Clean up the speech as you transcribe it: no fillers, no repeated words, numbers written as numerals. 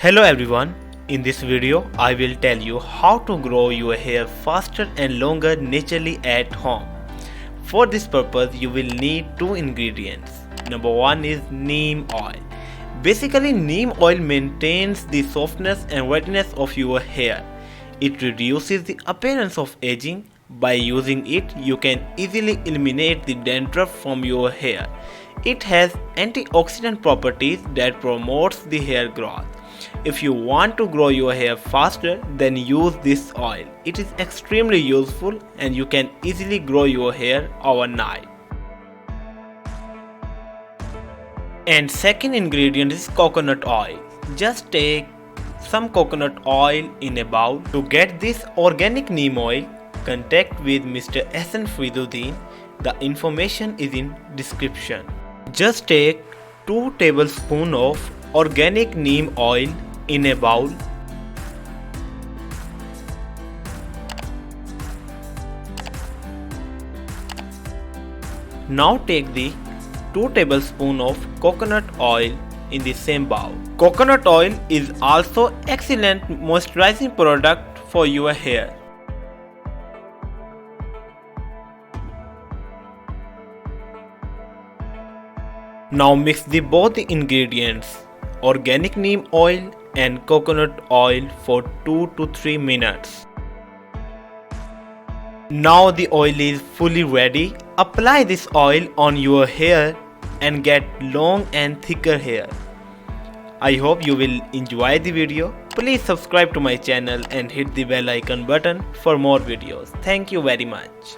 Hello everyone, in this video I will tell you how to grow your hair faster and longer naturally at home. For this purpose you will need two ingredients. Number one is neem oil. Basically neem oil maintains the softness and radiance of your hair. It reduces the appearance of aging. By using it you can easily eliminate the dandruff from your hair. It has antioxidant properties that promotes the hair growth. If you want to grow your hair faster, then use this oil. It is extremely useful and you can easily grow your hair overnight. And second ingredient is coconut oil. Just take some coconut oil in a bowl. To get this organic neem oil, contact with Mr. Hassan Friduddin. The information is in description. Just take 2 tablespoons of organic neem oil in a bowl. Now take the 2 tablespoons of coconut oil in the same bowl. Coconut oil is also excellent moisturizing product for your hair. Now mix both the ingredients, organic neem oil and coconut oil, for 2 to 3 minutes. Now the oil is fully ready. Apply this oil on your hair and get long and thicker hair. I hope you will enjoy the video. Please subscribe to my channel and hit the bell icon button for more videos. Thank you very much.